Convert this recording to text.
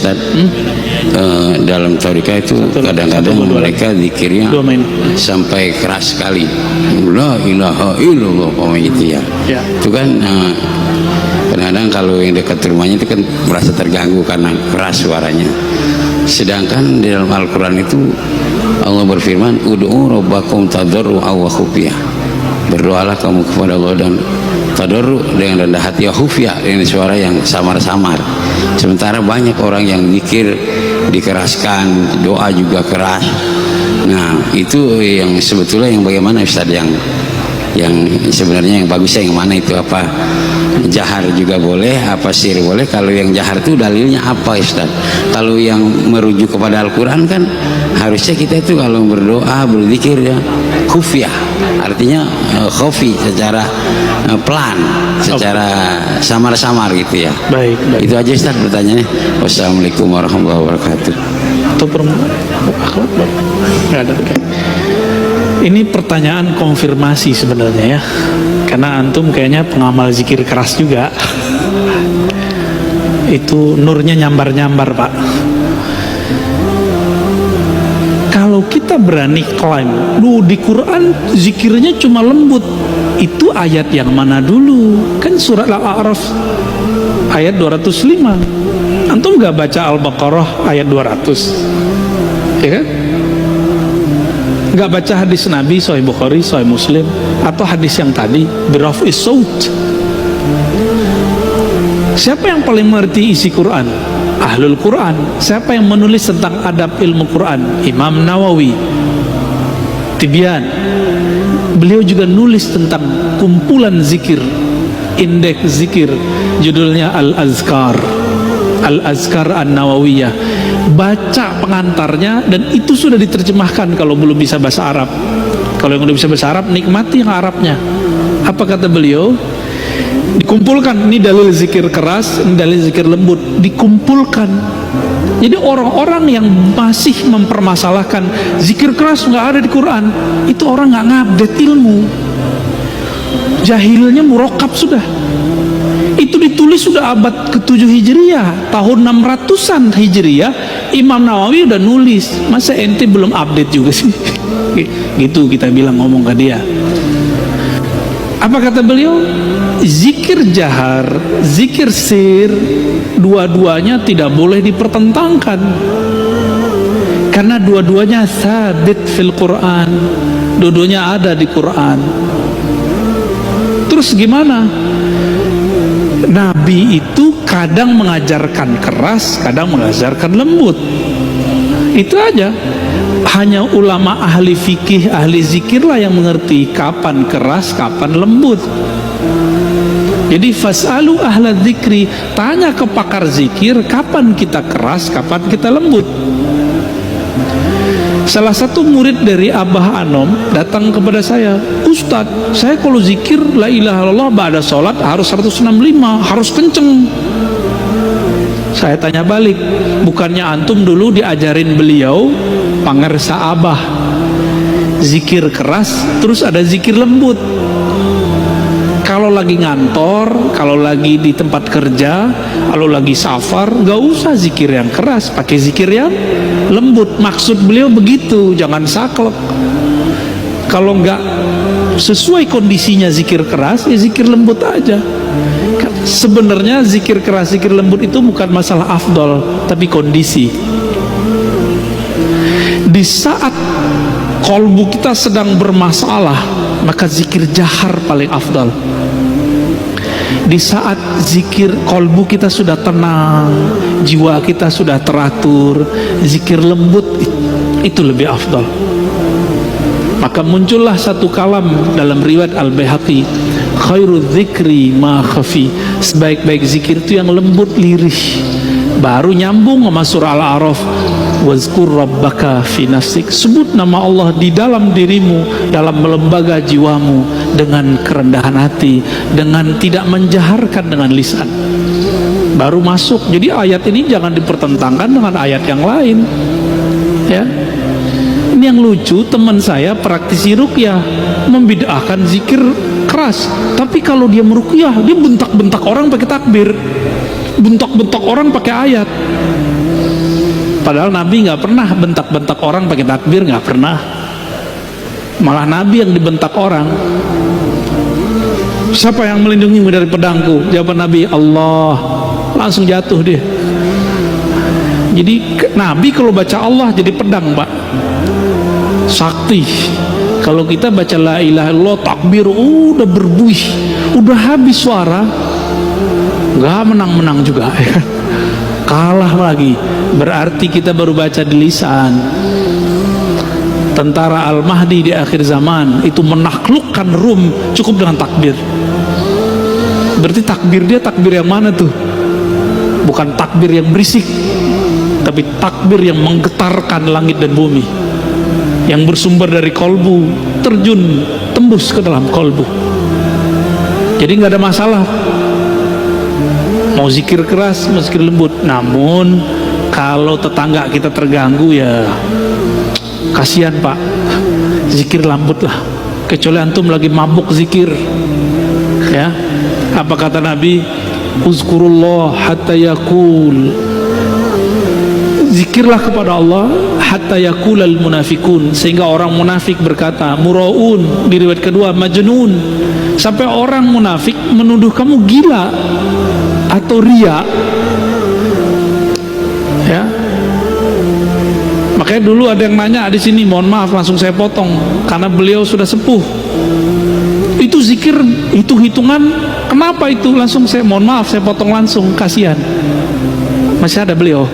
Ustaz, dalam tarikat itu kadang-kadang mereka zikirnya sampai keras sekali, la ilaha illallah gitu ya. Itu kan kadang-kadang kalau yang dekat rumahnya itu kan merasa terganggu karena keras suaranya. Sedangkan di dalam Al-Quran itu Allah berfirman, ud'u rabbakum tadarru'an wa khufyah, berdoalah kamu kepada Allah dan tadarru dengan rendah hati, wa khufyah dengan suara yang samar-samar. Sementara banyak orang yang zikir dikeraskan, doa juga keras. Nah itu yang sebetulnya yang bagaimana Ustaz, yang sebenarnya yang bagusnya yang mana itu? Apa jahar juga boleh, apa sir boleh? Kalau yang jahar itu dalilnya apa Ustaz? Kalau yang merujuk kepada Al-Quran kan harusnya kita itu kalau berdoa berzikir ya khufyah, artinya khafi, secara pelan, secara samar-samar gitu ya. Baik. Itu aja Ustaz pertanyaannya. Wassalamualaikum warahmatullahi wabarakatuh. Atau perempuan? Nggak ada. Ini pertanyaan konfirmasi sebenarnya ya, karena antum kayaknya pengamal zikir keras juga. Itu nurnya nyambar-nyambar Pak. Kalau kita berani klaim, di Quran zikirnya cuma lembut, itu ayat yang mana dulu? Kan surat Al-A'raf ayat 205. Antum gak baca Al-Baqarah ayat 200, ya kan? Gak baca hadis Nabi Sahih Bukhari, Sahih Muslim, atau hadis yang tadi biraf'is saut. Siapa yang paling mengerti isi Quran? Ahlul Quran. Siapa yang menulis tentang adab ilmu Quran? Imam Nawawi Tibyan. Beliau juga nulis tentang kumpulan zikir, indeks zikir, judulnya Al-Azkar An-Nawawiyah. Baca pengantarnya, dan itu sudah diterjemahkan kalau belum bisa bahasa Arab. Kalau yang udah bisa bahasa Arab, nikmati yang Arabnya. Apa kata beliau? Dikumpulkan, ini dalil zikir keras, ini dalil zikir lembut, dikumpulkan. Jadi orang-orang yang masih mempermasalahkan zikir keras nggak ada di Quran, itu orang nggak ngupdate ilmu, jahilnya murokab sudah. Itu ditulis sudah abad ke-7 Hijriah, tahun 600-an Hijriah, Imam Nawawi udah nulis. Masa ente belum update juga sih? Gitu kita bilang, ngomong ke dia. Apa kata beliau? Zikir jahar, zikir sir, dua-duanya tidak boleh dipertentangkan, karena dua-duanya sabit fil Quran, dua-duanya ada di Quran. Terus gimana? Nabi itu kadang mengajarkan keras, kadang mengajarkan lembut. Itu aja. Hanya ulama ahli fikih, ahli zikir lah yang mengerti kapan keras, kapan lembut. Jadi fas'alu ahla dzikri, tanya ke pakar zikir kapan kita keras, kapan kita lembut. Salah satu murid dari Abah Anom datang kepada saya, Ustadz, saya kalau zikir la ilaha illallah ba'da sholat harus 165, harus kenceng. Saya tanya balik, bukannya antum dulu diajarin beliau pangersa Abah zikir keras, terus ada zikir lembut? Kalau lagi ngantor, kalau lagi di tempat kerja, kalau lagi safar, gak usah zikir yang keras, pakai zikir yang lembut. Maksud beliau begitu, jangan saklek. Kalau nggak sesuai kondisinya zikir keras, ya zikir lembut aja. Sebenarnya zikir keras, zikir lembut itu bukan masalah afdol, tapi kondisi. Di saat kolbu kita sedang bermasalah, maka zikir jahar paling afdal. Di saat zikir kolbu kita sudah tenang, jiwa kita sudah teratur, zikir lembut itu lebih afdal. Maka muncullah satu kalam dalam riwayat Al-Baihaqi, khairu dzikri ma khafi, sebaik-baik zikir itu yang lembut lirih. Baru nyambung sama surah Al-A'raf, wazkur rabbaka fi nafsik, sebut nama Allah di dalam dirimu, dalam lembaga jiwamu, dengan kerendahan hati, dengan tidak menjaharkan dengan lisan. Baru masuk. Jadi ayat ini jangan dipertentangkan dengan ayat yang lain, ya. Ini yang lucu, teman saya praktisi ruqyah membid'ahkan zikir keras, tapi kalau dia meruqyah dia bentak-bentak orang pakai takbir, bentak-bentak orang pakai ayat. Padahal Nabi nggak pernah bentak-bentak orang pakai takbir, nggak pernah. Malah Nabi yang dibentak orang. Siapa yang melindungimu dari pedangku? Jawaban Nabi, Allah. Langsung jatuh dia. Jadi Nabi kalau baca Allah jadi pedang, Pak. Sakti. Kalau kita baca la ilaha illallah, takbir, udah berbuih, udah habis suara, nggak menang-menang juga. Kalah lagi. Berarti kita baru baca di lisan. Tentara Al-Mahdi di akhir zaman itu menaklukkan Rum cukup dengan takbir. Berarti takbir dia takbir yang mana tuh? Bukan takbir yang berisik, tapi takbir yang menggetarkan langit dan bumi, yang bersumber dari kolbu, terjun tembus ke dalam kolbu. Jadi nggak ada masalah mau zikir keras, mau zikir lembut. Namun kalau tetangga kita terganggu, ya kasihan, Pak. Zikir lembut lah. Kecuali antum lagi mabuk zikir, ya. Apa kata Nabi? Uzkurullah hatta yakul. Zikirlah kepada Allah hatta yakulal munafikun, sehingga orang munafik berkata, muraun, di riwayat kedua majnun, sampai orang munafik menuduh kamu gila atau ria, ya. Makanya dulu ada yang nanya di sini, mohon maaf langsung saya potong karena beliau sudah sepuh. Itu zikir, itu hitungan, kenapa itu? Langsung saya mohon maaf saya potong langsung, kasihan. Masih ada beliau.